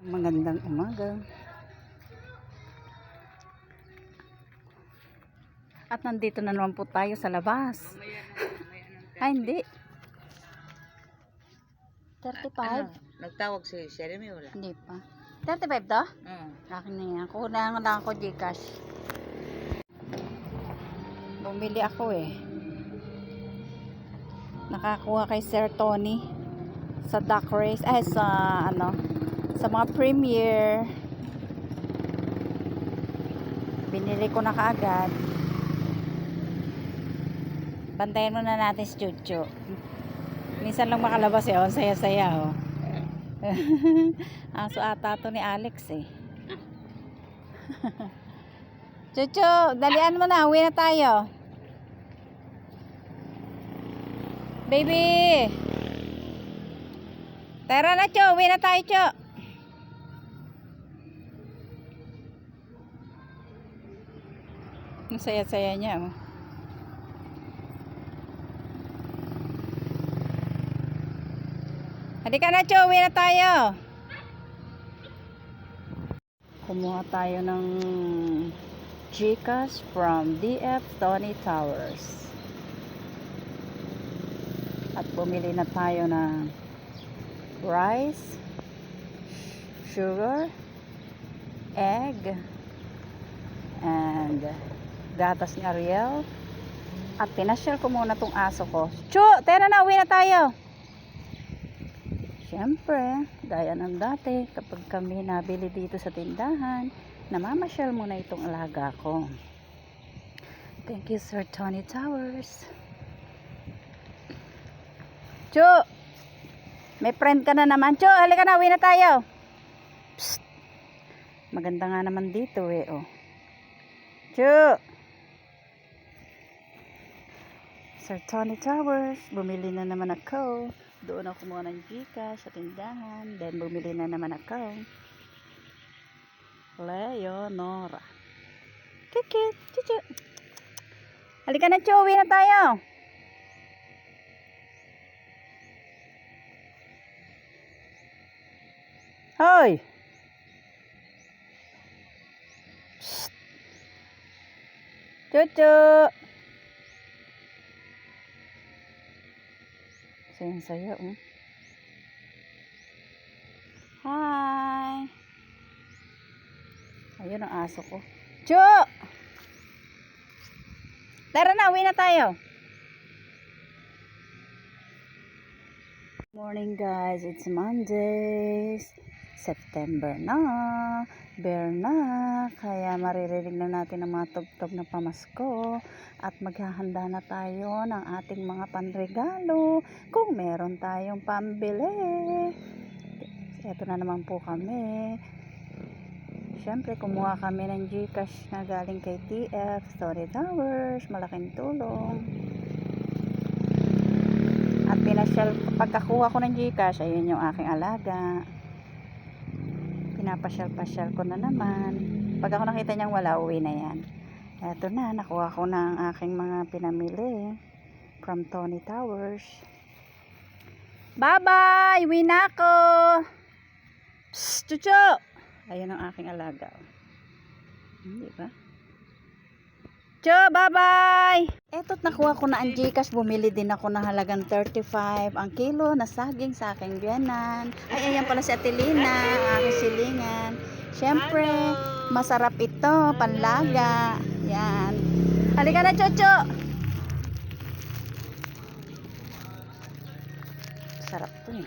Magandang umaga. At nandito na naman po tayo sa labas. Ay, hindi. 35? Nagtawag si Jeremy wala? Hindi pa. 35 to? Akin na yan. Kukunan lang ako Gcash. Bumili ako eh. Nakakuha kay Sir Tony sa duck race. Sa mga premiere. Binili ko na kaagad. Bantayan muna natin si Chucho. Minsan lang makalabas eh. Saya-saya oh. Aso ata to ni Alex eh. Chucho, dalian mo na. Uwi na tayo. Baby! Tara na, Cho. Uwi na tayo, Cho. Ang saya-saya niya oh. Halika na, Cho. Uwi na tayo. Kumuha tayo ng Gcash from DF Tony Towers. At bumili na tayo ng rice, sugar, egg, and gatas ni Ariel. At pinasyal ko muna tong aso ko. Chu! Tara na, uwi na tayo. Siyempre, gaya ng dati, kapag kami nabili dito sa tindahan, namamasyal muna itong alaga ko. Thank you, Sir Tony Towers. Chu! May friend ka na naman. Chu, halika na, uwi na tayo. Psst. Maganda nga naman dito eh, oh. Chu! Sir Tony Towers, bumili na naman ako. Doon ako kumuha ng Gcash sa tindahan. Then bumili na naman ako. Leonora. Kikit, chuchu. Halika na, Chu, uwi na tayo. Hoy! Shh. Chuchu! Sayang-saya oh. Hi! Ayun ang aso ko. Chu! Tara na, uwi na tayo. Morning guys, it's Monday. September na, bear na, kaya maririnig na natin ang mga tugtog na pamasko at maghahanda na tayo ng ating mga panregalo kung meron tayong pambili. Ito na naman po kami. Siyempre kumuha kami ng Gcash na galing kay TF Tony Towers, malaking tulong. At pinasyal, pagkakuha ko ng Gcash, ayun yung aking alaga. Pinapasyal-pasyal ko na naman. Pag ako nakita niyang wala, uwi na yan. Eto na, nakuha ko na ang aking mga pinamili from Tony Towers. Bye-bye! Uwi na ako! Psst! Chucho! Ayun ang aking alaga. Diba? Cho, bye-bye! Eto't nakuha ko na ang Gcash. Bumili din ako ng halagang 35 ang kilo na saging sa aking biyanan. Ay, ayan pala si Atelina, ang aking silingan. Siyempre, masarap ito, panlaga. Yan. Halika na, Chocho! Sarap to eh.